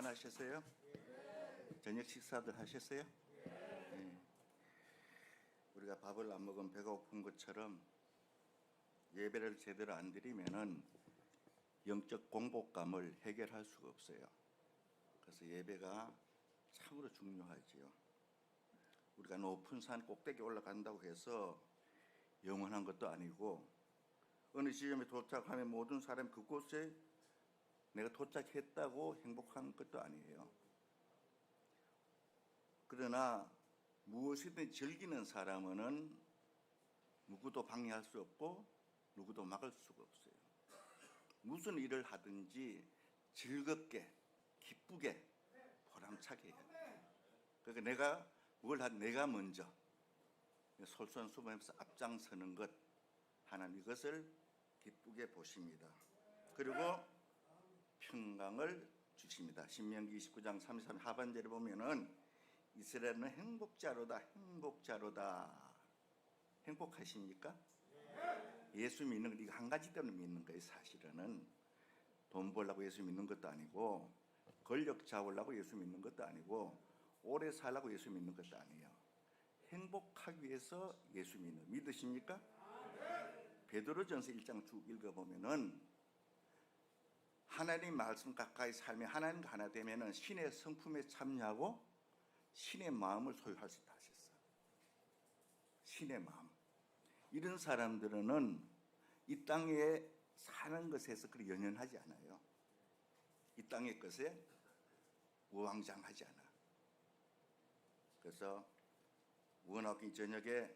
평안하셨어요? 저녁 식사들 하셨어요? 네. 우리가 밥을 안 먹으면 배가 고픈 것처럼 예배를 제대로 안 드리면은 영적 공복감을 해결할 수가 없어요. 그래서 예배가 참으로 중요하지요. 우리가 높은 산 꼭대기 올라간다고 해서 영원한 것도 아니고, 어느 지점에 도착하면 모든 사람이 그곳에 내가 도착했다고 행복한 것도 아니에요. 그러나 무엇이든 즐기는 사람은 누구도 방해할 수 없고 누구도 막을 수가 없어요. 무슨 일을 하든지 즐겁게, 기쁘게, 보람차게 해야 돼요. 그러니까 내가 뭘 하든 내가 먼저 솔선수범해서 앞장서는 것, 하나님 이것을 기쁘게 보십니다. 그리고 평강을 주십니다. 신명기 29장 33 하반절에 보면은 이스라엘은 행복자로다, 행복자로다. 행복하십니까? 예수 믿는 거 이거 한 가지 때문에 믿는 거예요. 사실은 돈 벌려고 예수 믿는 것도 아니고, 권력 잡으려고 예수 믿는 것도 아니고, 오래 살라고 예수 믿는 것도 아니에요. 행복하기 위해서 예수 믿으십니까? 베드로전서 1장 쭉 읽어보면은 하나님 말씀 가까이 살며 하나님과 하나 되면은 신의 성품에 참여하고 신의 마음을 소유할 수 있다 하셨어요. 신의 마음. 이런 사람들은 이 땅에 사는 것에서 그리 연연하지 않아요. 이 땅의 것에 우왕좌왕하지 않아. 그래서 원하옵긴 저녁에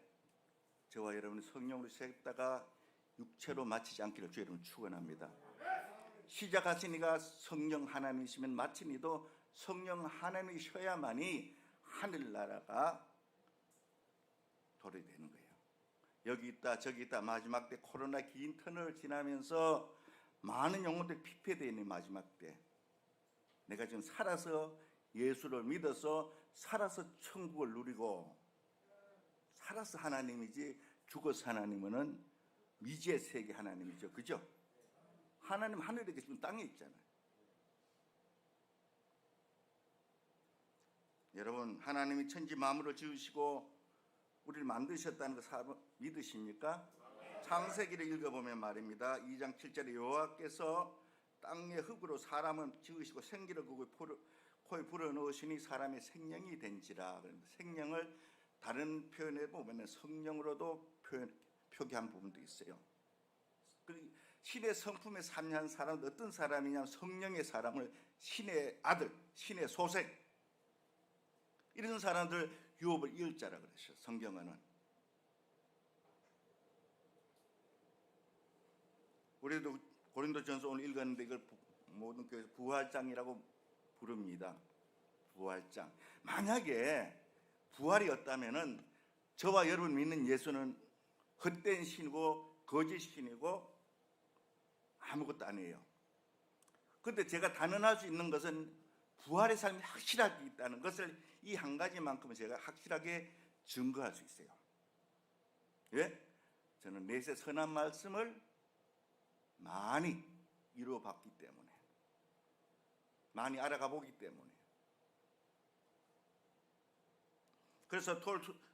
저와 여러분이 성령으로 시작했다가 육체로 마치지 않기를 주 여러분 축원합니다. 시작하시니가 성령 하나님이시면 마치니도 성령 하나님이셔야만이 하늘나라가 도래되는 거예요. 여기 있다 저기 있다 마지막 때 코로나 긴 터널을 지나면서 많은 영혼들이 피폐되어 있는 마지막 때, 내가 지금 살아서 예수를 믿어서 살아서 천국을 누리고 살아서 하나님이지 죽어서 하나님은 미지의 세계 하나님이죠. 그죠? 하나님 하늘에 계시면 땅에 있잖아요. 여러분, 하나님이 천지 만물을 지으시고 우리를 만드셨다는 거 믿으십니까? 창세기를 읽어보면 말입니다. 2장 7절에 여호와께서 땅의 흙으로 사람을 지으시고 생기를 코에 불어넣으시니 사람의 생명이 된지라. 생명을 다른 표현에 보면 성령으로도 표기한 부분도 있어요. 신의 성품에 참여한 사람은 어떤 사람이냐면 성령의 사람을 신의 아들, 신의 소생, 이런 사람들 유업을 이을 자라 그러죠. 성경은. 우리도 고린도전서 오늘 읽었는데 이걸 모든 교회에서 부활장이라고 부릅니다. 부활장. 만약에 부활이었다면은 저와 여러분 믿는 예수는 헛된 신이고 거짓 신이고 아무것도 아니에요. 그런데 제가 단언할 수 있는 것은 부활의 삶이 확실하게 있다는 것을 이 한 가지만큼은 제가 확실하게 증거할 수 있어요. 왜? 저는 넷의 선한 말씀을 많이 이루어봤기 때문에, 많이 알아가 보기 때문에. 그래서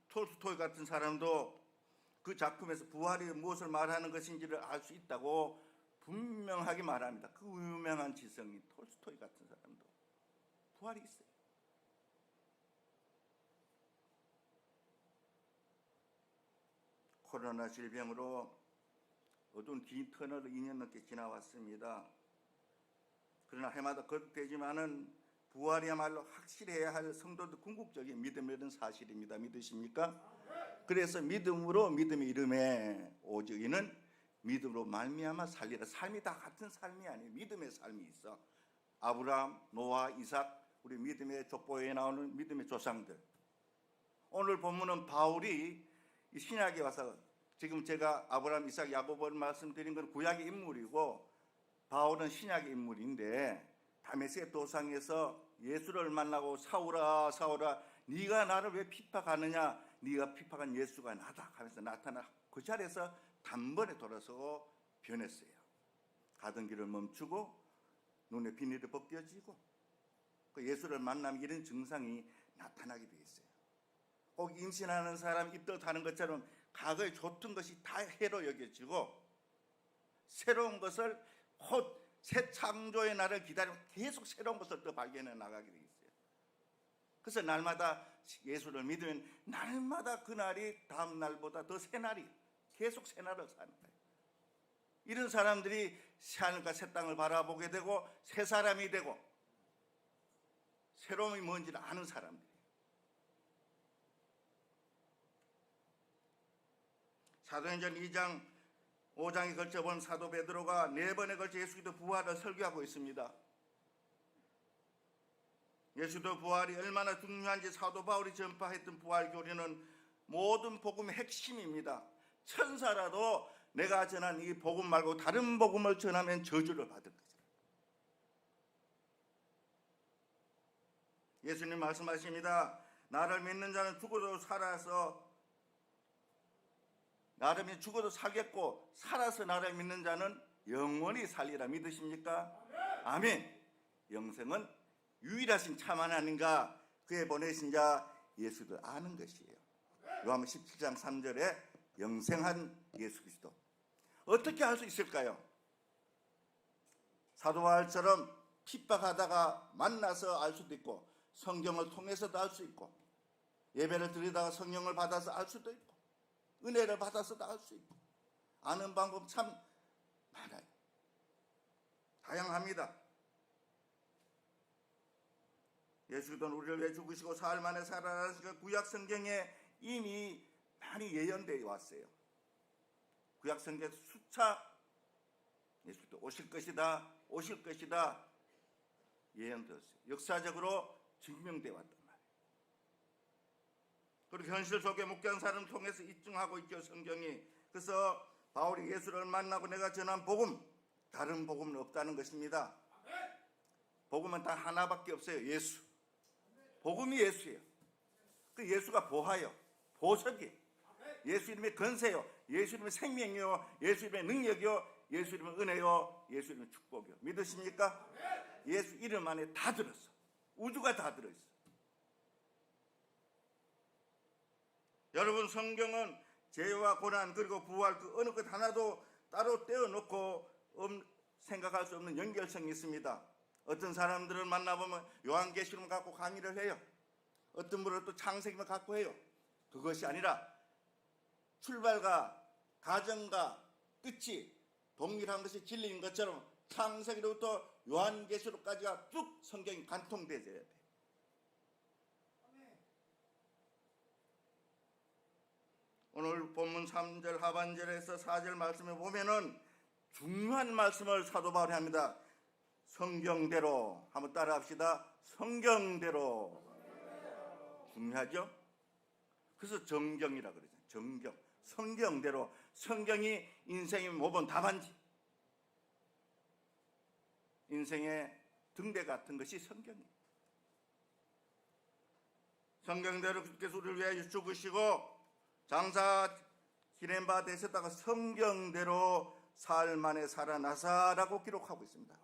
톨스토이 같은 사람도 그 작품에서 부활이 무엇을 말하는 것인지를 알 수 있다고 분명하게 말합니다. 그 유명한 지성인 톨스토이 같은 사람도 부활이 있어요. 코로나 질병으로 어두운 긴 터널을 2년 넘게 지나왔습니다. 그러나 해마다 거듭되지만은 부활이야말로 확실해야 할 성도들 궁극적인 믿음이라는 사실입니다. 믿으십니까? 그래서 믿음으로 믿음의 이름에 오직 이는 믿음으로 말미암아 살리라. 삶이 다 같은 삶이 아니에요. 믿음의 삶이 있어. 아브라함, 노아, 이삭, 우리 믿음의 족보에 나오는 믿음의 조상들. 오늘 본문은 바울이 신약에 와서, 지금 제가 아브라함, 이삭, 야곱을 말씀드린 건 구약의 인물이고 바울은 신약의 인물인데, 다메섹 도상에서 예수를 만나고 사울아 사울아 네가 나를 왜 핍박하느냐, 네가 핍박한 예수가 나다 하면서 나타나 그 자리에서 단번에 돌아서고 변했어요. 가던 길을 멈추고 눈에 비닐이 벗겨지고 그 예수를 만나면 이런 증상이 나타나게 되어 있어요. 꼭 임신하는 사람 입덧하는 것처럼 과거에 좋던 것이 다 해로 여겨지고 새로운 것을 곧 새 창조의 날을 기다리고 계속 새로운 것을 또 발견해 나가게 되어 있어요. 그래서 날마다 예수를 믿으면 날마다 그날이 다음 날보다 더 새 날이 계속 새 날을 사는 거예요. 이런 사람들이 새 하늘과 새 땅을 바라보게 되고 새 사람이 되고 새로움이 뭔지를 아는 사람들이에요. 사도행전 2장 5장에 걸쳐 본 사도 베드로가 4번에 걸쳐 예수 그리스도 부활을 설교하고 있습니다. 예수 그리스도 부활이 얼마나 중요한지 사도 바울이 전파했던 부활 교리는 모든 복음의 핵심입니다. 천사라도 내가 전한 이 복음 말고 다른 복음을 전하면 저주를 받을 거죠. 예수님 말씀하십니다. 나를 믿는 자는 죽어도 살아서 나를 죽어도 살겠고 살아서 나를 믿는 자는 영원히 살리라. 믿으십니까? 아멘. 영생은 유일하신 참 하나님과 그의 보내신 자 예수를 아는 것이에요. 요한복음 17장 3절에 영생한 예수 그리스도. 어떻게 알 수 있을까요? 사도 바울처럼 핍박하다가 만나서 알 수도 있고 성경을 통해서도 알 수 있고 예배를 드리다가 성령을 받아서 알 수도 있고 은혜를 받아서도 알 수 있고 아는 방법 참 많아요. 다양합니다. 예수는 우리를 위해 죽으시고 사흘 만에 살아나시고 구약 성경에 이미 많이 예언되어 왔어요. 구약 성경 수차 예수도 오실 것이다 예언되었어요. 역사적으로 증명되어 왔단 말이에요. 그리고 현실 속에 목회한 사람을 통해서 입증하고 있죠, 성경이. 그래서 바울이 예수를 만나고 내가 전한 복음, 다른 복음은 없다는 것입니다. 복음은 단 하나밖에 없어요. 예수. 복음이 예수예요. 그 예수가 보하여, 보석이에요. 예수 이름의 건세요. 예수 이름의 생명이요. 예수 이름의 능력이요. 예수 이름의 은혜요. 예수 이름의 축복이요. 믿으십니까? 예수 이름 안에 다 들었어. 우주가 다 들어있어. 여러분, 성경은 죄와 고난 그리고 부활 그 어느 것 하나도 따로 떼어놓고 생각할 수 없는 연결성이 있습니다. 어떤 사람들을 만나보면 요한계시록을 갖고 강의를 해요. 어떤 분은 또 창세기만 갖고 해요. 그것이 아니라 출발과 가정과 끝이 동일한 것이 진리인 것처럼 창세기로부터 요한계시록까지가 쭉 성경이 관통되어야 돼. 오늘 본문 3절 하반절에서 4절 말씀에 보면은 중요한 말씀을 사도 바울이 합니다. 성경대로 한번 따라합시다. 성경대로. 중요하죠? 그래서 정경이라 그러죠. 정경. 성경대로. 성경이 인생의 모범 답안지. 인생의 등대 같은 것이 성경이에요. 성경대로 주께서 우리를 위하여 죽으시고 장사 지낸 바 되셨다가 성경대로 사흘 만에 살아나사라고 기록하고 있습니다.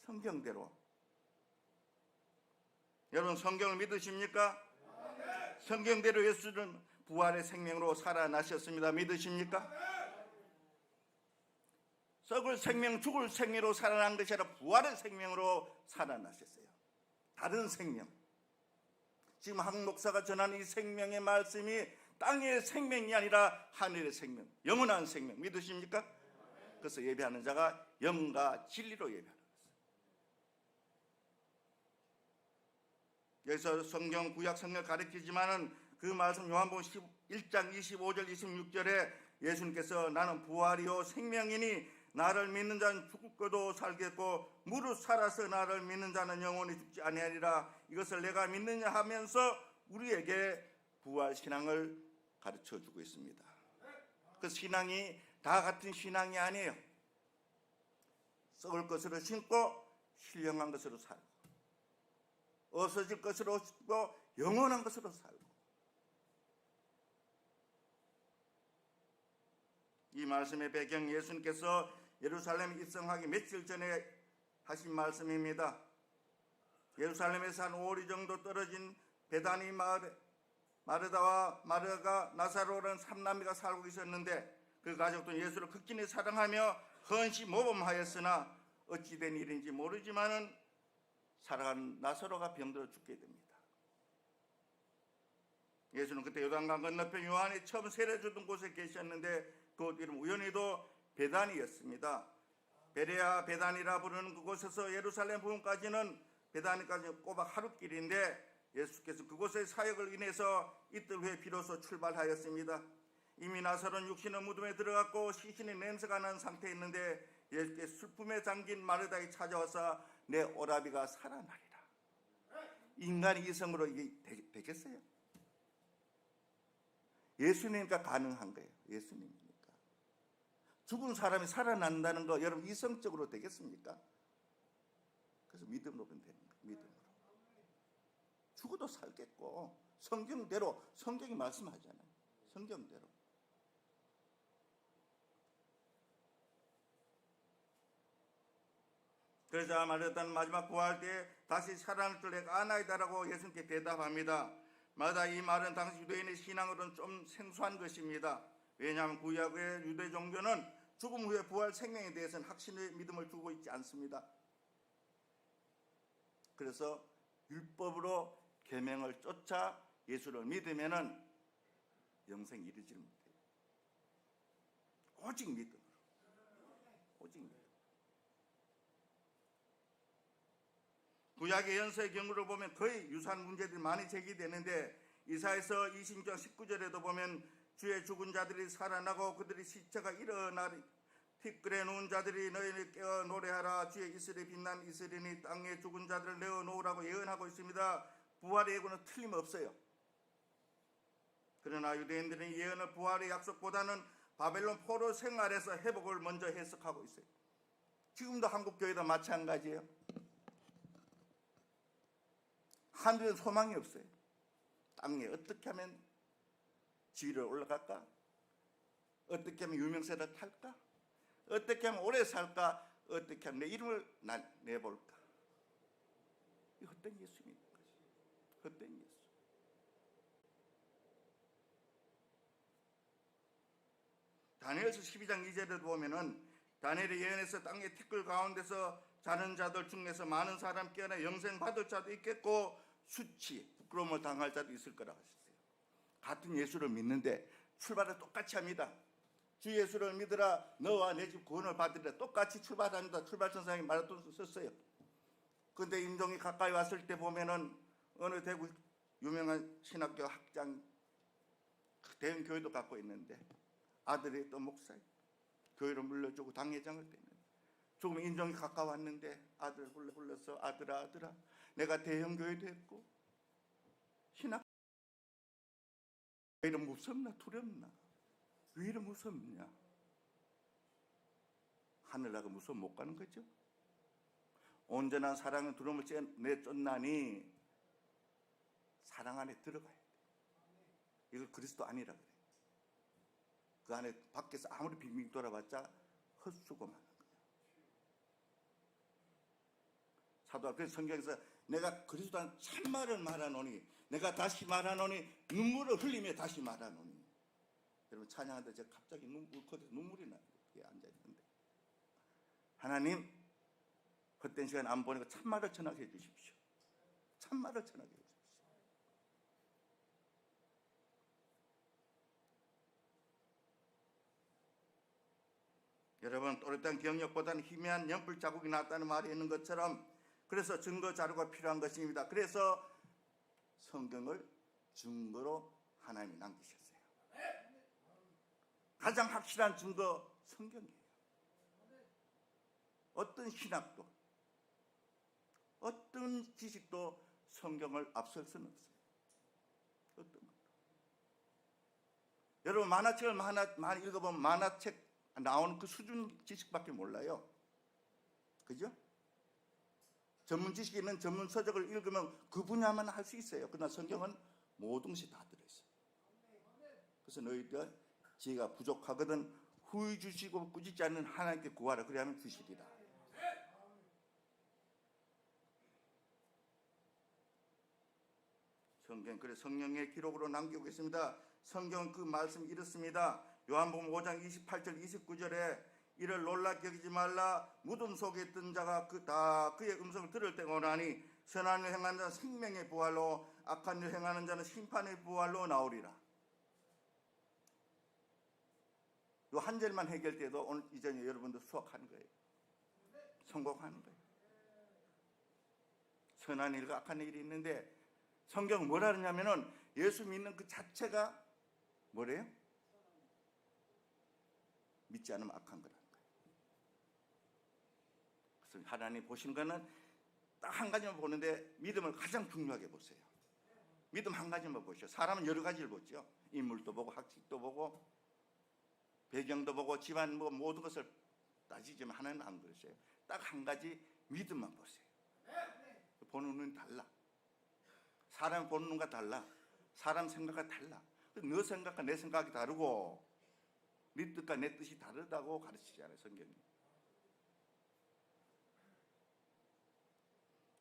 성경대로. 여러분, 성경을 믿으십니까? 성경대로 예수는 부활의 생명으로 살아나셨습니다. 믿으십니까? 썩을 생명, 죽을 생명으로 살아난 것이 아니라 부활의 생명으로 살아나셨어요. 다른 생명. 지금 한 목사가 전하는 이 생명의 말씀이 땅의 생명이 아니라 하늘의 생명, 영원한 생명. 믿으십니까? 그래서 예배하는 자가 영과 진리로 예배하는 것입니다. 여기서 성경 구약 성경을 가르치지만은 그 말씀 요한복음 1장 25절 26절에 예수님께서 나는 부활이요 생명이니 나를 믿는 자는 죽고도 살겠고 무릇 살아서 나를 믿는 자는 영원히 죽지 아니하리라. 이것을 내가 믿느냐 하면서 우리에게 부활 신앙을 가르쳐 주고 있습니다. 그 신앙이 다 같은 신앙이 아니에요. 썩을 것으로 신고 신령한 것으로 살고 없어질 것으로 신고 영원한 것으로 살고. 이 말씀의 배경, 예수님께서 예루살렘 입성하기 며칠 전에 하신 말씀입니다. 예루살렘에서 한 5리 정도 떨어진 베다니 마을에 마르다와 마르가 나사로라는 3남매가 살고 있었는데 그 가족도 예수를 극진히 사랑하며 헌신 모범하였으나 어찌된 일인지 모르지만은 살아간 나사로가 병들어 죽게 됩니다. 예수는 그때 요단강 건너편 요한이 처음 세례 주던 곳에 계셨는데 그 이름 우연히도 베다니였습니다. 베레아 베다니라 부르는 그곳에서 예루살렘 부근까지는 베다니까지 꼬박 하루길인데 예수께서 그곳의 사역을 인해서 이틀 후에 비로소 출발하였습니다. 이미 나사로는 육신의 무덤에 들어갔고 시신의 냄새가 나는 상태에 있는데 예수께서 슬픔에 잠긴 마르다에 찾아와서 내 오라비가 살아나리라. 인간이 이성으로 이게 되겠어요? 예수님이니까 가능한 거예요. 예수님이니까. 죽은 사람이 살아난다는 거 여러분 이성적으로 되겠습니까? 그래서 믿음으로 되는 거예요. 믿음으로. 죽어도 살겠고 성경대로 성경이 말씀하잖아요. 성경대로. 그러자 마르다는 마지막 구할 때 다시 살아날 줄 내가 아나이다라고 예수님께 대답합니다. 마다 이 말은 당시 유대인의 신앙으로는 좀 생소한 것입니다. 왜냐하면 구약의 유대 종교는 죽음 후에 부활 생명에 대해서는 확신의 믿음을 주고 있지 않습니다. 그래서 율법으로 계명을 쫓아 예수를 믿으면은 영생 이르지를 못해요. 오직 믿음으로. 오직 믿음. 구약의 연서의 경우를 보면 거의 유사한 문제들이 많이 제기되는데 이사야서 26장 19절에도 보면 주의 죽은 자들이 살아나고 그들이 시체가 일어나리 티끌에 누운 자들이 너희를 깨어 노래하라. 주의 이슬에 빛난 이슬이니 땅에 죽은 자들을 내어놓으라고 예언하고 있습니다. 부활의 예고는 틀림없어요. 그러나 유대인들은 예언의 부활의 약속보다는 바벨론 포로 생활에서 회복을 먼저 해석하고 있어요. 지금도 한국 교회도 마찬가지예요. 하늘엔 소망이 없어요. 땅에 어떻게 하면 지위를 올라갈까? 어떻게 하면 유명세를 탈까? 어떻게 하면 오래 살까? 어떻게 하면 내 이름을 내볼까? 이 헛된 예수입니다. 헛된 예수. 다니엘서 12장 2절에도 보면은 다니엘의 예언에서 땅의 티끌 가운데서 자는 자들 중에서 많은 사람 깨어나 영생 받을 자도 있겠고 수치, 부끄러움을 당할 자도 있을 거라고 하셨어요. 같은 예수를 믿는데 출발을 똑같이 합니다. 주 예수를 믿으라 너와 내 집 구원을 받으리라. 똑같이 출발합니다. 출발선상에 마라톤 썼어요. 그런데 임종이 가까이 왔을 때 보면은 어느 대구 유명한 신학교 학장 대형 교회도 갖고 있는데 아들이 또 목사예요. 교회를 물려주고 당회장을 냈는데 조금 인정이 가까웠는데 아들을 불러서 아들아 내가 대형 교회도 했고 신학 왜 이렇게 무섭나 두렵나 왜 이렇게 무섭냐 하늘나가 무서워 못 가는 거죠. 온전한 사랑은 두려움을 내쫓나니 사랑 안에 들어가야 돼. 이걸 그리스도 아니라 그래. 그 안에 밖에서 아무리 빙빙 돌아봤자 헛수고만 하는 거야. 사도가 그래서 성경에서 내가 그리스도 안 참말을 말하노니 내가 다시 말하노니 눈물을 흘리며 다시 말하노니. 여러분 찬양하다 제가 갑자기 눈물이 나요. 여기 앉아있는데 하나님 헛된 시간 안 보내고 참말을 전하게 해주십시오. 참말을 전하게 해주십시오. 여러분 또렷한 경력보다는 희미한 연불 자국이 낫다는 말이 있는 것처럼 그래서 증거 자료가 필요한 것입니다. 그래서 성경을 증거로 하나님이 남기셨어요. 가장 확실한 증거 성경이에요. 어떤 신학도 어떤 지식도 성경을 앞설 수는 없어요. 어떤 것도. 여러분 만화책을 많이 읽어보면 만화책 나오는 그 수준 지식밖에 몰라요. 그죠? 전문 지식이 있는 전문 서적을 읽으면 그 분야만 할 수 있어요. 그러나 성경은 모든 것이 다 들어있어요. 그래서 너희들 지혜가 부족하거든 후히 주시고 꾸짖지 않는 하나님께 구하라. 그래야만 주시리라. 성경, 그래서 성령의 기록으로 남기고 있습니다. 성경은 그 말씀이 이렇습니다. 요한복음 5장 28절 29절에 이를 놀랍게 여기지 말라. 무덤 속에 있던 자가 다 그의 음성을 들을 때가 오나니 선한 일 행하는 자는 생명의 부활로 악한 일 행하는 자는 심판의 부활로 나오리라. 요 한 절만 해결돼도 오늘 이전에 여러분들 수학하는 거예요. 성공하는 거예요. 선한 일과 악한 일이 있는데 성경은 뭐라 그러냐면은 예수 믿는 그 자체가 뭐래요? 믿지 않으면 악한 거라는 거예요. 그래서 하나님 보신 거는 딱 한 가지만 보는데 믿음을 가장 중요하게 보세요. 믿음 한 가지만 보시오. 사람은 여러 가지를 보죠. 인물도 보고 학식도 보고 배경도 보고 집안 뭐 모든 것을 따지지만 하나님은 안 그러세요. 딱 한 가지 믿음만 보세요. 보는 눈이 달라. 사람 보는 눈과 달라. 사람 생각과 달라. 너 생각과 내 생각이 다르고 네 뜻과 내 뜻이 다르다고 가르치잖아요, 성경이.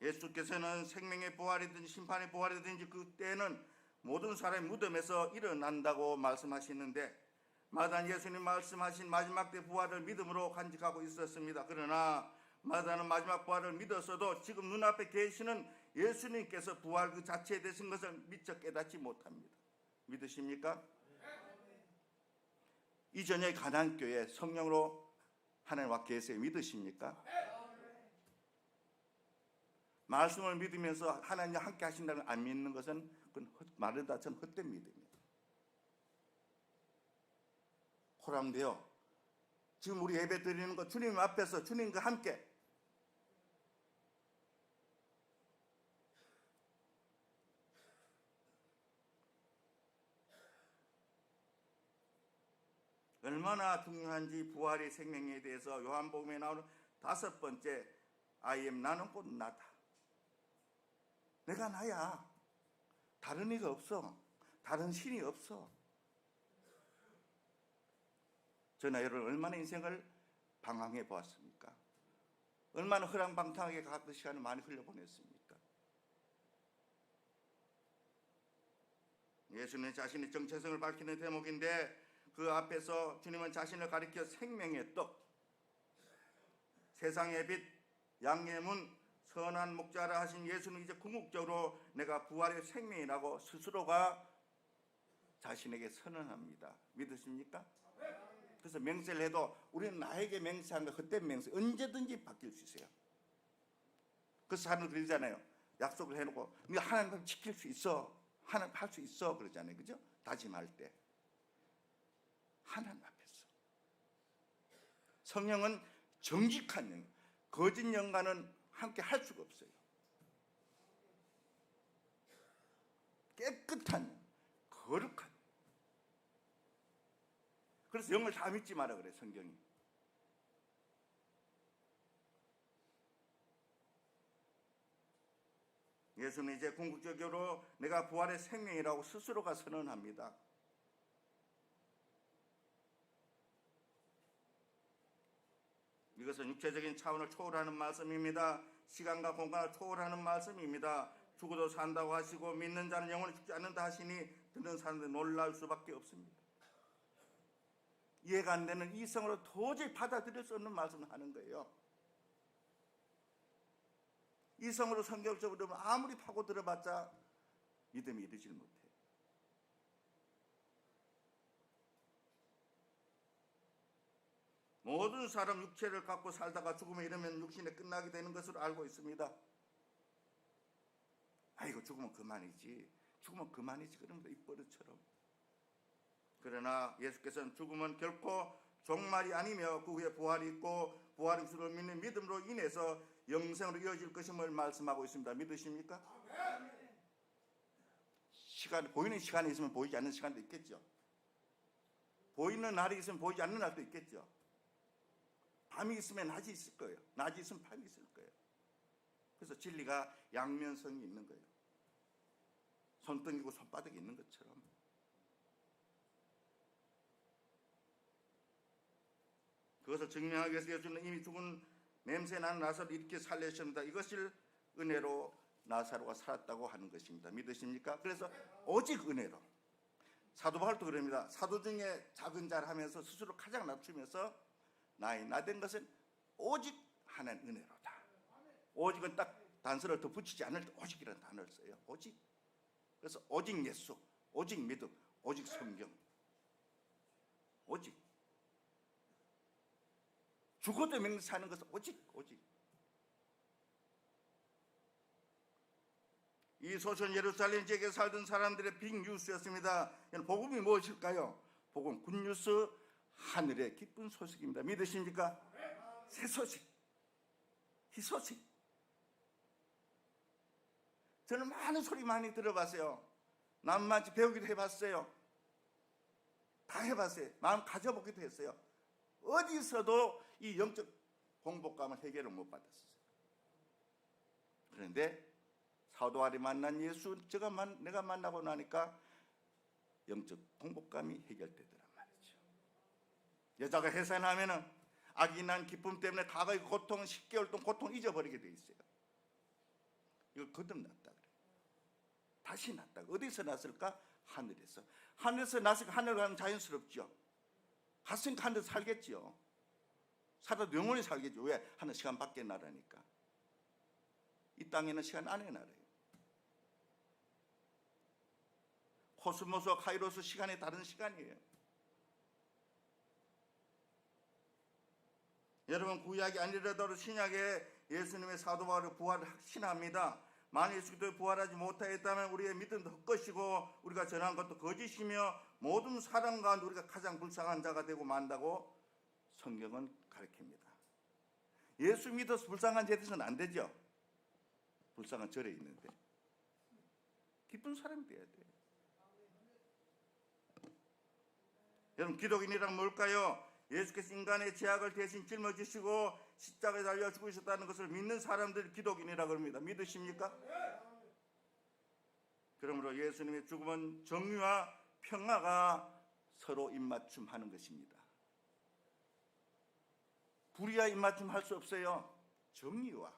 예수께서는 생명의 부활이든지 심판의 부활이든지 그때는 모든 사람이 무덤에서 일어난다고 말씀하시는데 마다는 예수님 말씀하신 마지막 때 부활을 믿음으로 간직하고 있었습니다. 그러나 마다는 마지막 부활을 믿었어도 지금 눈앞에 계시는 예수님께서 부활 그 자체에 되신 것을 미처 깨닫지 못합니다. 믿으십니까? 이 저녁 가나안교회 성령으로 하나님과 계세요. 믿으십니까? 말씀을 믿으면서 하나님과 함께 하신다는 걸 안 믿는 것은 그건 말을 다처럼 헛된 믿음이에요. 호람돼요. 지금 우리 예배 드리는 거 주님 앞에서 주님과 함께 얼마나 중요한지 부활의 생명에 대해서 요한복음에 나오는 5번째 I am 나는 곧 나다. 내가 나야. 다른 이가 없어. 다른 신이 없어. 저나 여러분 얼마나 인생을 방황해 보았습니까? 얼마나 허랑방탕하게 각 시간을 많이 흘려보냈습니까? 예수는 자신의 정체성을 밝히는 대목인데 그 앞에서 주님은 자신을 가리켜 생명의 떡, 세상의 빛, 양의 문, 선한 목자라 하신 예수는 이제 궁극적으로 내가 부활의 생명이라고 스스로가 자신에게 선언합니다. 믿으십니까? 그래서 맹세를 해도 우리는 나에게 맹세한 거 헛된 맹세 언제든지 바뀔 수 있어요. 그래서 사람들 그러잖아요. 약속을 해놓고 네가 하나님 지킬 수 있어. 하나님 할 수 있어. 그러잖아요. 그죠? 다짐할 때. 하나님 앞에서. 성령은 정직한 영, 거짓 영과는 함께 할 수가 없어요. 깨끗한 영, 거룩한 영. 그래서 영을 다 믿지 마라 그래 성경이. 예수는 이제 궁극적으로 내가 부활의 생명이라고 스스로가 선언합니다. 이것은 육체적인 차원을 초월하는 말씀입니다. 시간과 공간을 초월하는 말씀입니다. 죽어도 산다고 하시고 믿는 자는 영원히 죽지 않는다 하시니 듣는 사람들 놀랄 수밖에 없습니다. 이해가 안 되는 이성으로 도저히 받아들일 수 없는 말씀을 하는 거예요. 이성으로 성경적으로 아무리 파고 들어봤자 믿음이 이르질 못해요. 모든 사람 육체를 갖고 살다가 죽음에 이르면 육신에 끝나게 되는 것으로 알고 있습니다. 아이고 죽으면 그만이지. 죽으면 그만이지. 그럽니다. 이 버릇처럼. 그러나 예수께서는 죽음은 결코 종말이 아니며 그 후에 부활이 있고 부활의 주를 믿는 믿음으로 인해서 영생으로 이어질 것임을 말씀하고 있습니다. 믿으십니까? 시간, 보이는 시간이 있으면 보이지 않는 시간도 있겠죠. 보이는 날이 있으면 보이지 않는 날도 있겠죠. 밤이 있으면 낮이 있을 거예요. 낮이 있으면 밤이 있을 거예요. 그래서 진리가 양면성이 있는 거예요. 손등이고 손바닥이 있는 것처럼. 그것을 증명하기 위해서 예수는 이미 죽은 냄새 나는 나사로를 이렇게 살리셨습니다. 이것을 은혜로 나사로가 살았다고 하는 것입니다. 믿으십니까? 그래서 오직 은혜로. 사도 바울도 그럽니다. 사도 중에 작은 자를 하면서 스스로 가장 낮추면서 나의 나된 것은 오직 하나님 은혜로다. 오직은 딱 단서를 더 붙이지 않을 때 오직이라는 단어를 써요. 오직. 그래서 오직 예수, 오직 믿음, 오직 성경. 오직. 죽어도 맹세하는 것은 오직. 이 소선 예루살렘 지역에 살던 사람들의 빅뉴스였습니다. 복음이 무엇일까요? 복음 굿뉴스, 하늘의 기쁜 소식입니다. 믿으십니까? 새 소식, 희소식. 저는 많은 소리 많이 들어봤어요. 남만치 배우기도 해봤어요. 다 해봤어요. 마음 가져보기도 했어요. 어디서도 이 영적 공복감을 해결을 못 받았어요. 그런데 사도 바울이 만난 예수, 내가 만나고 나니까 영적 공복감이 해결되더란 말이죠. 여자가 해산하면은 아기 난 기쁨 때문에 과거의 고통, 10개월 동안 고통 잊어버리게 돼 있어요. 이거 거듭났다 그래. 다시 났다. 어디서 났을까? 하늘에서. 하늘에서 났으니까 하늘 가면 자연스럽죠. 갔으니까 하늘에서 살겠죠. 살아도 영원히 살겠죠. 왜? 하늘 시간 밖에 나라니까. 이 땅에는 시간 안에 나라요. 코스모스와 카이로스 시간이 다른 시간이에요. 여러분, 구약이 아니라도 신약에 예수님의 사도 바울이 부활을 확신합니다. 만일 예수 그리스도의 부활하지 못하였다면 우리의 믿음도 헛것이고 우리가 전한 것도 거짓이며 모든 사람 가운데 우리가 가장 불쌍한 자가 되고 만다고 성경은 가르칩니다. 예수 믿어서 불쌍한 자 되서는 안 되죠. 불쌍한 절에 있는데 기쁜 사람이 돼야 돼요. 여러분, 기독인이란 뭘까요? 예수께서 인간의 죄악을 대신 짊어지시고 십자가에 달려 죽으셨다는 것을 믿는 사람들이 기독인이라고 합니다. 믿으십니까? 그러므로 예수님의 죽음은 정의와 평화가 서로 입맞춤하는 것입니다. 불의와 입맞춤 할 수 없어요. 정의와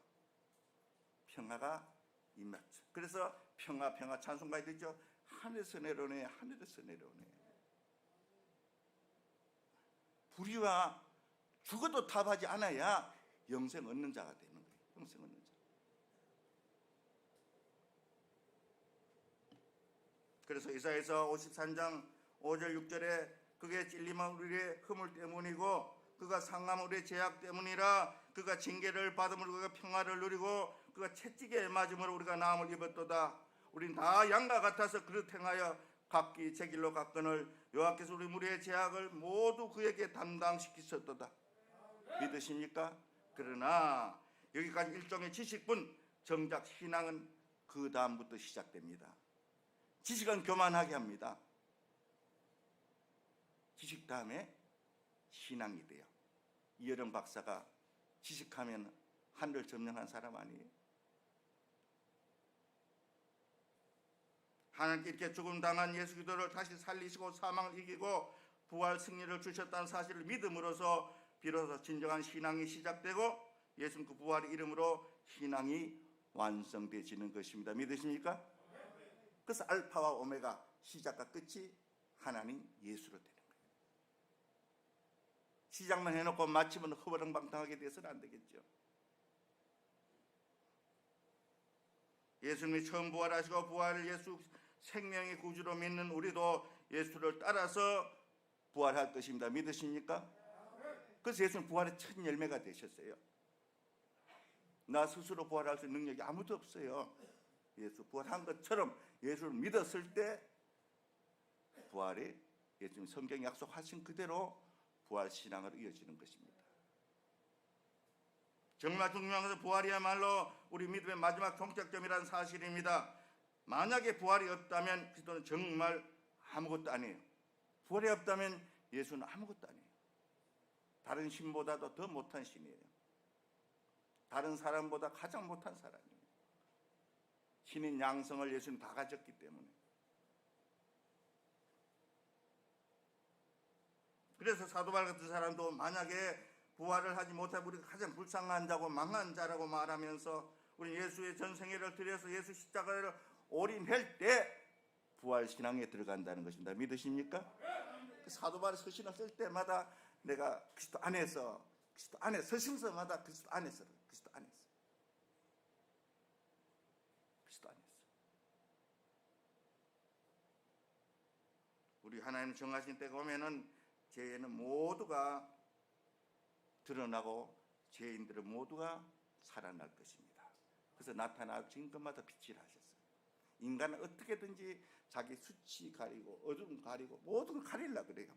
평화가 입맞춤. 그래서 평화 찬송가에 되죠. 하늘에서 내려오네, 하늘에서 내려오네. 불의와 죽어도 답하지 않아야 영생 얻는 자가 되는 거예요. 영생 얻는 자. 그래서 이사야서 53장 5절 6절에 그게 찔림은 우리의 허물 때문이고 그가 상함은 우리의 죄악 때문이라. 그가 징계를 받음으로 우리가 평화를 누리고 그가 채찍에 맞음으로 우리가 나음을 입었도다. 우린 다 양과 같아서 그릇 행하여 각기 제 길로 갔거늘 여호와께서 우리 무리의 죄악을 모두 그에게 담당시키셨도다. 믿으십니까? 그러나 여기까지 일종의 지식뿐, 정작 신앙은 그 다음부터 시작됩니다. 지식은 교만하게 합니다. 지식 다음에 신앙이 돼요. 이여령 박사가 지식하면 하늘을 점령한 사람 아니에요? 하나님께 이렇게 죽음 당한 예수 그리스도를 다시 살리시고 사망을 이기고 부활 승리를 주셨다는 사실을 믿음으로써 비로소 진정한 신앙이 시작되고 예수님 그 부활의 이름으로 신앙이 완성되어지는 것입니다. 믿으십니까? 그래서 알파와 오메가, 시작과 끝이 하나님 예수로 되는 거예요. 시작만 해놓고 마침은 허벌렁방탕하게 돼서는 안 되겠죠. 예수님이 처음 부활하시고 부활을 예수 생명의 구주로 믿는 우리도 예수를 따라서 부활할 것입니다. 믿으십니까? 그래서 예수는 부활의 첫 열매가 되셨어요. 나 스스로 부활할 수 있는 능력이 아무도 없어요. 예수 부활한 것처럼 예수를 믿었을 때 부활이 예수님 성경이 약속하신 그대로 부활 신앙으로 이어지는 것입니다. 정말 중요한 것은 부활이야말로 우리 믿음의 마지막 종착점이라는 사실입니다. 만약에 부활이 없다면 그리스도는 정말 아무것도 아니에요. 부활이 없다면 예수는 아무것도 아니에요. 다른 신보다도 더 못한 신이에요. 다른 사람보다 가장 못한 사람이에요. 신인 양성을 예수는 다 가졌기 때문에. 그래서 사도 바울 같은 사람도 만약에 부활을 하지 못하면 우리가 가장 불쌍한 자고 망한 자라고 말하면서 우리 예수의 전생애를 들여서 예수 십자가를 올인할 때 부활신앙에 들어간다는 것입니다. 믿으십니까? 사도 바울이 서신을 쓸 때마다 내가 그리스도 안에서 서신서마다 그리스도 안에서 우리 하나님 정하신 때가 오면은 죄는 모두가 드러나고 죄인들은 모두가 살아날 것입니다. 그래서 나타나신 것마다 빛을 하셨어요. 인간은 어떻게든지 자기 수치 가리고 어둠 가리고 모든 걸 가리려고 그래요.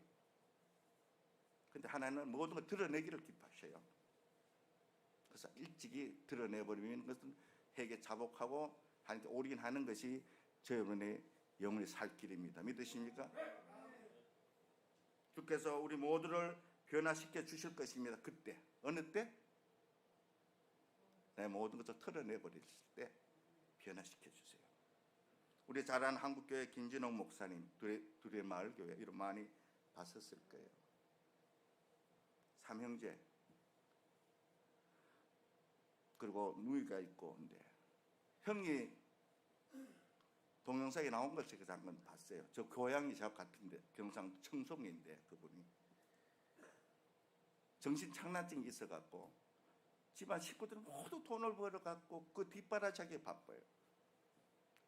근데 하나님은 모든 걸 드러내기를 기뻐하셔요. 그래서 일찍이 드러내버리면 그것은 회개 자복하고 하나님께 올인하는 것이 저 여러분의 영혼이 살 길입니다. 믿으십니까? 주께서 우리 모두를 변화시켜 주실 것입니다. 그때 어느 때? 내 모든 것을 털어내버릴 때 변화시켜 주세요. 우리 잘 아는 한국교회 김진옥 목사님 둘의 마을교회 이런 많이 봤었을 거예요. 삼형제 그리고 누이가 있고 근데 형이 동영상에 나온 걸 제가 잠깐 봤어요. 저 고향이 저 같은데 경상도 청송인데 그분이 정신착란증이 있어갖고 집안 식구들 모두 돈을 벌어갖고 그 뒷바라지하기에 바빠요.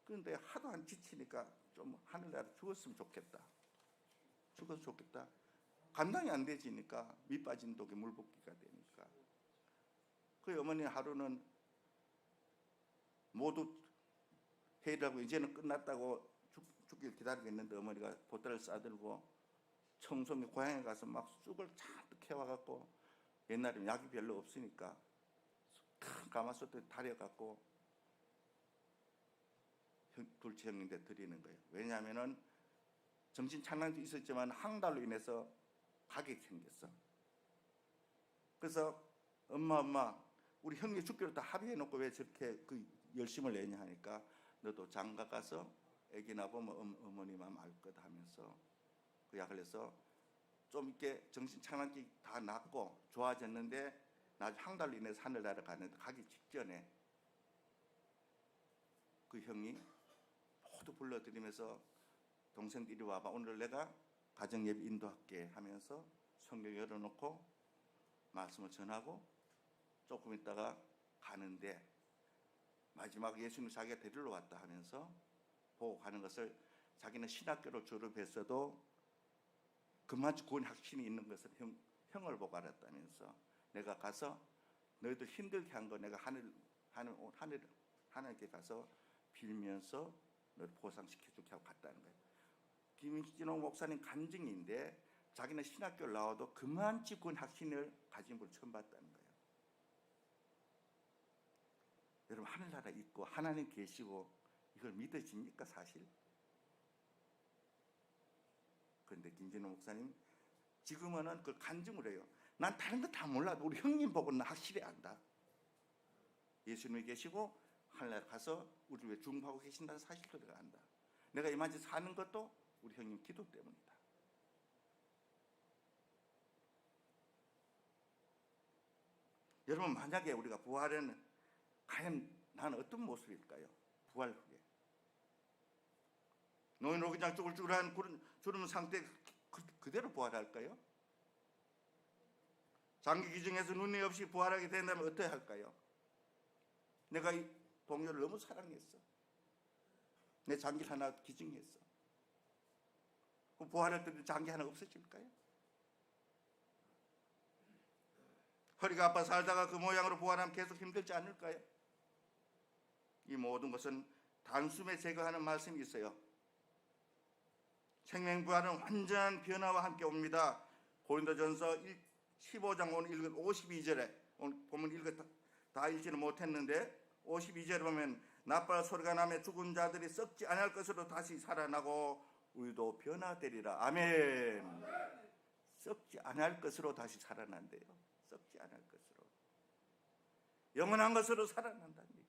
그런데 하도 안 지치니까 좀 하늘나라 죽었으면 좋겠다. 감당이 안 되지니까 밑 빠진 독에 물 붓기가 되니까 그 어머니 하루는 모두 회의를 하고 이제는 끝났다고 죽길 기다리고 있는데 어머니가 보따리를 싸들고 청송에 고향에 가서 막 쑥을 잔뜩 캐와갖고 옛날에 약이 별로 없으니까 큰 가마솥에 달여갖고 둘째 형님한테 드리는 거예요. 왜냐하면은 정신착란도 있었지만 항달로 인해서 가게 생겼어. 그래서 엄마 우리 형님 죽기로 다 합의해놓고 왜 저렇게 그 열심을 내냐 하니까 너도 장가 가서 애기 낳으면 어머니 마음 알 거다 하면서 그 약을 해서 좀 이렇게 정신착란증이 다 낫고 좋아졌는데 나중에 항달로 인해서 하늘나라 가는데 가기 직전에 그 형이 모두 불러들이면서 동생들이 와봐 오늘 내가 가정예배 인도할게 하면서 성경 열어놓고 말씀을 전하고 조금 있다가 가는데 마지막 예수님 자기가 데리러 왔다 하면서 보고 가는 것을 자기는 신학교를 졸업했어도 그만큼 구원 확신이 있는 것을 형을 보고 알았다면서 내가 가서 너희들 힘들게 한 거 내가 하나님께 가서 빌면서 너를 보상시켜줄게 하고 갔다는 거예요. 김진옥 목사님 간증인데 자기는 신학교를 나와도 그만치 구원 확신을 가진 분을 처음 봤다는 거예요. 여러분 하늘나라 있고 하나님 계시고 이걸 믿어집니까 사실? 그런데 김진호 목사님 지금은 그걸 간증을 해요. 난 다른 거 다 몰라도 우리 형님 보고는 확실히 안다. 예수님이 계시고 하늘나라 가서 우리를 왜 중보하고 계신다는 사실도 내가 안다. 내가 이만치 사는 것도 우리 형님 기도 때문이다. 여러분 만약에 우리가 부활은 과연 나는 어떤 모습일까요? 부활 후에 노인으로 그냥 쭈글쭈글한 주름 상태 그대로 부활할까요? 장기 기증해서 눈이 없이 부활하게 된다면 어떻게 할까요? 내가 이 동료를 너무 사랑했어. 내 장기 하나 기증했어. 그럼 부활할 때도 장기 하나 없어질까요? 허리가 아파 살다가 그 모양으로 부활하면 계속 힘들지 않을까요? 이 모든 것은 단숨에 제거하는 말씀이 있어요. 생명부활은 완전한 변화와 함께 옵니다. 고린도전서 15장 오늘 읽은 52절에 오늘 보면 다 읽지는 못했는데 52절에 보면 나팔 소리가 나며 죽은 자들이 썩지 않을 것으로 다시 살아나고 우리도 변화되리라. 아멘. 썩지 않을 것으로 다시 살아난대요. 썩지 않을 것으로 영원한 것으로 살아난다는 얘기예요.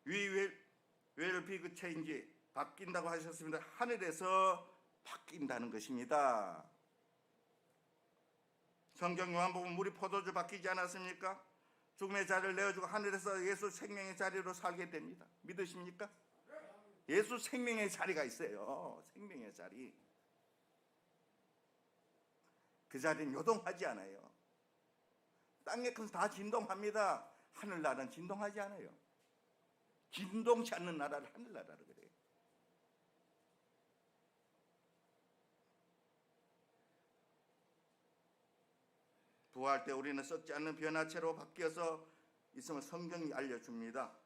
We will be changed. 바뀐다고 하셨습니다. 하늘에서 바뀐다는 것입니다. 성경 요한복음 물이 포도주 바뀌지 않았습니까? 죽음의 자리를 내어주고 하늘에서 예수 생명의 자리로 살게 됩니다. 믿으십니까? 예수 생명의 자리가 있어요. 생명의 자리. 그 자리는 요동하지 않아요. 땅의 큰 다 진동합니다. 하늘나라는 진동하지 않아요. 진동치 않는 나라를 하늘나라로 그래요. 부활할 때 우리는 썩지 않는 변화체로 바뀌어서 있음을 성경이 알려줍니다.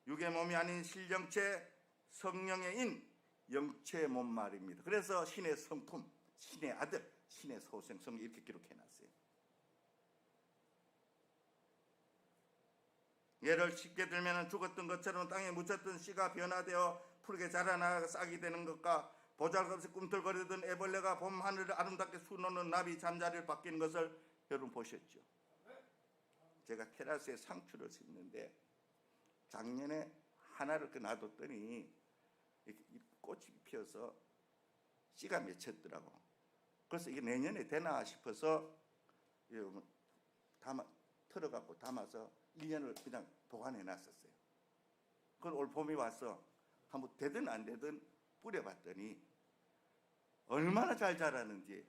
육의 몸이 아닌 실령체 성령의 인 영체의 몸 말입니다. 그래서 신의 성품, 신의 아들, 신의 소생 성경 이렇게 기록해놨어요. 예를 쉽게 들면 죽었던 것처럼 땅에 묻혔던 씨가 변화되어 푸르게 자라나가 싹이 되는 것과 보잘것없이 꿈틀거리던 애벌레가 봄 하늘을 아름답게 수놓는 나비 잠자리를 바뀌는 것을 여러분 보셨죠? 제가 테라스에 상추를 심는데 작년에 하나를 놔뒀더니 꽃이 피어서 씨가 맺혔더라고. 그래서 이게 내년에 되나 싶어서 털어갖고 담아서 1년을 그냥 보관해 놨었어요. 그걸 올 봄이 와서 한번 되든 안 되든 뿌려봤더니 얼마나 잘 자라는지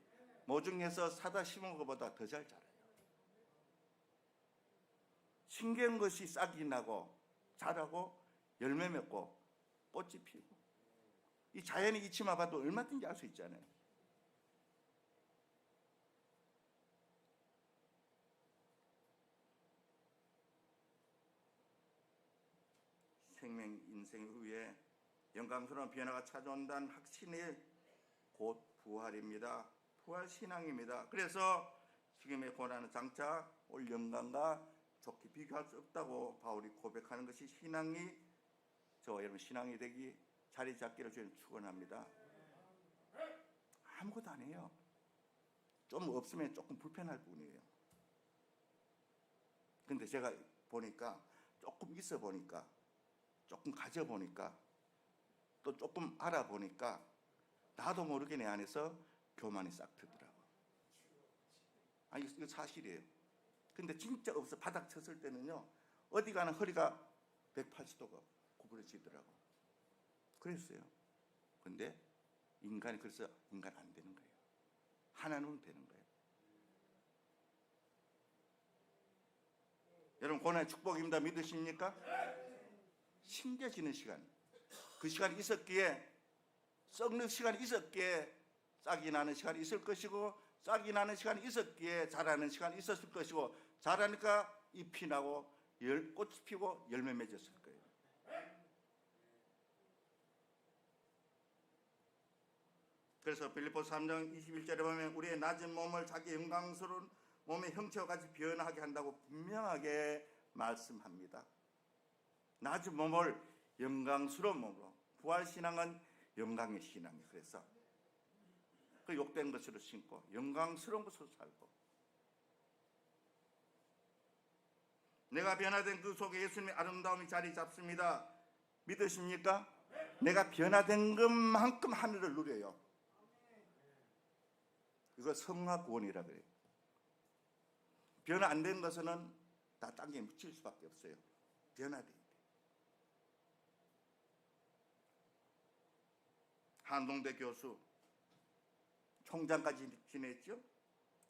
모종해서 사다 심은 것보다 더 잘 자라요. 신기한 것이 싹이 나고 자라고 열매 맺고 꽃이 피고 이 자연의 이치만 봐도 얼마든지 알 수 있잖아요. 생명 인생 후에 영광스러운 변화가 찾아온다는 확신이 곧 부활입니다. 부활 신앙입니다. 그래서 지금의 고난은 장차 올 영광과 좋게 비교할 수 없다고 바울이 고백하는 것이 신앙이 저와 여러분 신앙이 되기 자리 잡기를 저는 축원합니다. 아무것도 안 해요. 좀 없으면 조금 불편할 뿐이에요. 근데 제가 보니까 조금 있어 보니까 조금 가져보니까 또 조금 알아보니까 나도 모르게 내 안에서 교만이 싹 트더라고. 아니 이거 사실이에요. 근데 진짜 없어 바닥 쳤을 때는요 어디 가나 허리가 180도가 구부러지더라고. 그랬어요. 근데 인간이 그래서 인간 안 되는 거예요. 하나님은 되는 거예요. 여러분 고난의 축복입니다. 믿으십니까? 심겨지는 시간, 그 시간이 있었기에 썩는 시간이 있었기에 싹이 나는 시간이 있을 것이고 싹이 나는 시간이 있었기에 자라는 시간이 있었을 것이고 자라니까 잎이 나고 꽃이 피고 열매 맺었을 거예요. 그래서 빌립보서 3장 21절에 보면 우리의 낮은 몸을 자기 영광스러운 몸의 형체와 같이 변화하게 한다고 분명하게 말씀합니다. 낮은 몸을 영광스러운 몸으로, 부활신앙은 영광의 신앙이에요. 그래서 그 욕된 것으로 신고 영광스러운 것으로 살고 내가 변화된 그 속에 예수님의 아름다움이 자리 잡습니다. 믿으십니까? 내가 변화된 것만큼 하늘을 누려요. 이거 성화 구원이라 그래요. 변화 안 된 것은 다 땅에 묻힐 수밖에 없어요. 변화돼. 한동대 교수 총장까지 지냈죠.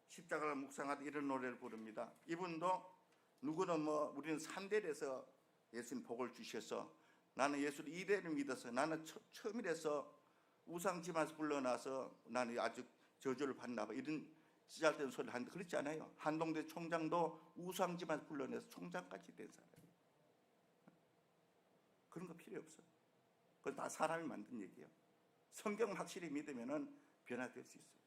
십자가를 묵상하다 이런 노래를 부릅니다. 이분도 누구는 우리는 산대에서 예수님 복을 주셔서 나는 예수를 이래를 믿어서 나는 처음이라서 우상지마에서 불러놔서 나는 아주 저주를 받나 봐 이런 쓰잘데없는 소리를 하는데 그렇지 않아요. 한동대 총장도 우상지마에서 불러내서 총장까지 된 사람이에요. 그런 거 필요 없어. 그건 다 사람이 만든 얘기예요. 성경을 확실히 믿으면 변화될 수 있어요.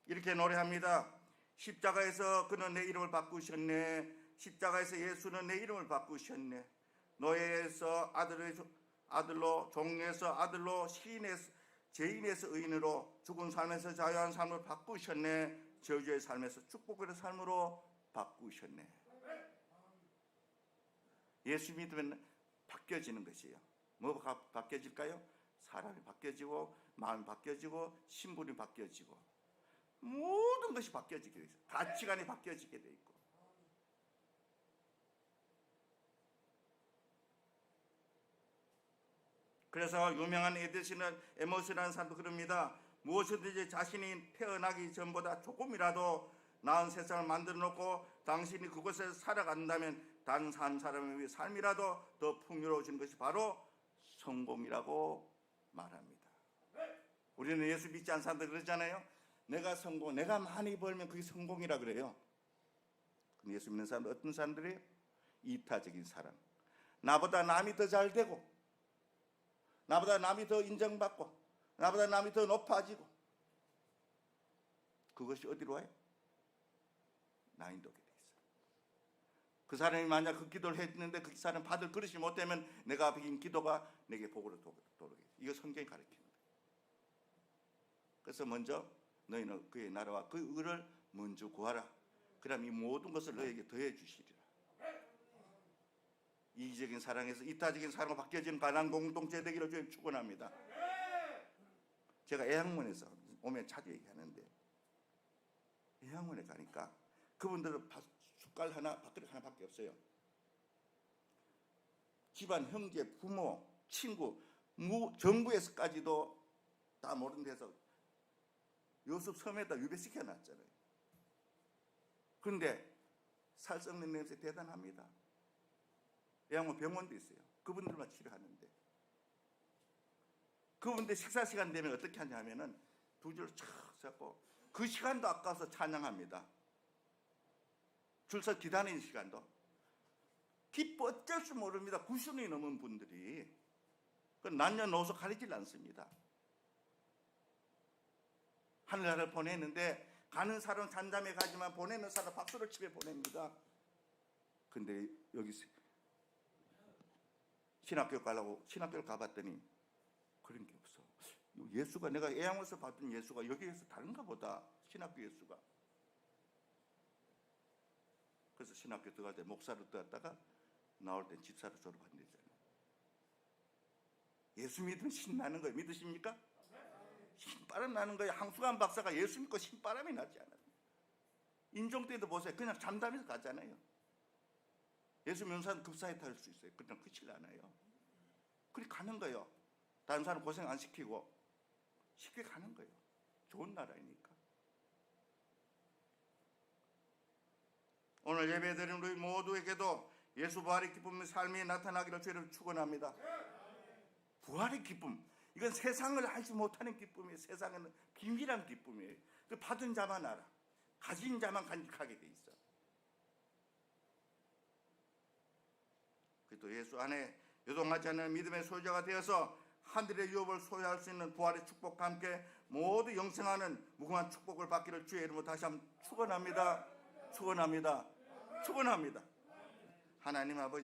이렇게 노래합니다. 십자가에서 그는 내 이름을 바꾸셨네. 십자가에서 예수는 내 이름을 바꾸셨네. 노예에서 아들로, 종에서 아들로, 시인에서 죄인에서 의인으로, 죽은 삶에서 자유한 삶을 바꾸셨네. 저주의 삶에서 축복의 삶으로 바꾸셨네. 예수 믿으면 바뀌어지는 것이에요. 뭐가 바뀌어질까요? 사람이 바뀌어지고 마음이 바뀌어지고 신분이 바뀌어지고 모든 것이 바뀌어지게 돼 있어요. 가치관이 바뀌어지게 돼 있고. 그래서 유명한 에머스라는 사람도 그럽니다. 무엇이든지 자신이 태어나기 전보다 조금이라도 나은 세상을 만들어 놓고 당신이 그곳에서 살아간다면 다른 한 사람의 삶이라도 더 풍요로워지는 것이 바로 성공이라고 말합니다. 우리는 예수 믿지 않는 사람들 그러잖아요. 내가 많이 벌면 그게 성공이라 그래요. 근데 예수 믿는 사람들 어떤 사람들이에요? 이타적인 사람. 나보다 남이 더 잘 되고, 나보다 남이 더 인정받고, 나보다 남이 더 높아지고, 그것이 어디로 와요? 난이도게 돼 있어요. 그 사람이 만약 그 기도를 했는데 그 사람 받을 그릇이 못 되면 내가 비긴 기도가 내게 복으로 돌아오게 돼. 이거 성경이 가르치는 거예요. 그래서 먼저 너희는 그의 나라와 그 의를 먼저 구하라. 그럼 이 모든 것을 너에게 더해 주시리라. 이기적인 사랑에서 이타적인 사랑으로 바뀌어지는 가난 공동체 되기를 주님 축원합니다. 제가 애학문에서 오면 자주 얘기하는데, 애학문에 가니까 그분들은 숟갈 하나, 밥그릇 하나밖에 없어요. 집안 형제, 부모, 친구, 정부에서까지도 다 모르는 데서 요셉 섬에다 유배시켜 놨잖아요. 그런데 살 썩는 냄새 대단합니다. 애학문 병원도 있어요. 그분들만 치료하는데, 그분들 식사 시간 되면 어떻게 하냐면은 두 줄을 쫙 서고 그 시간도 아까워서 찬양합니다. 줄서 기다리는 시간도 기뻐 어쩔 줄 모릅니다. 90이 넘은 분들이. 남녀노소 가리질 않습니다. 하늘나라를 보내는데 가는 사람은 잠잠해 가지만 보내는 사람 박수를 치며 보냅니다. 근데 여기 신학교 가려고 신학교를 가봤더니 그런 게 없어. 예수가 내가 애양에서 봤던 예수가 여기에서 다른가 보다. 신학교 예수가. 그래서 신학교 들어갈 때 목사로 들어갔다가 나올 때 집사로 졸업한대잖아요. 예수 믿으면 신나는 거예요. 믿으십니까? 신바람 나는 거예요. 항수관 박사가 예수 믿고 신바람이 나지 않아요. 인종 때도 보세요. 그냥 잠담해서 가잖아요. 예수 믿는 사람 급사에 탈 수 있어요. 그냥 끝이 나나요. 그렇게 가는 거예요. 다른 사람 고생 안 시키고 쉽게 가는 거예요. 좋은 나라이니까. 오늘 예배드리는 우리 모두에게도 예수 부활의 기쁨의 삶이 나타나기를 주님 축원합니다. 부활의 기쁨, 이건 세상을 알지 못하는 기쁨이에요. 세상은 비밀한 기쁨이에요. 그 받은 자만 알아. 가진 자만 간직하게 돼 있어. 또 예수 안에 요동하지 않는 믿음의 소유자가 되어서 하늘의 유업을 소유할 수 있는 부활의 축복과 함께 모두 영생하는 무궁한 축복을 받기를 주의 이름으로 다시 한번 축원합니다. 축원합니다. 축원합니다. 하나님 아버지,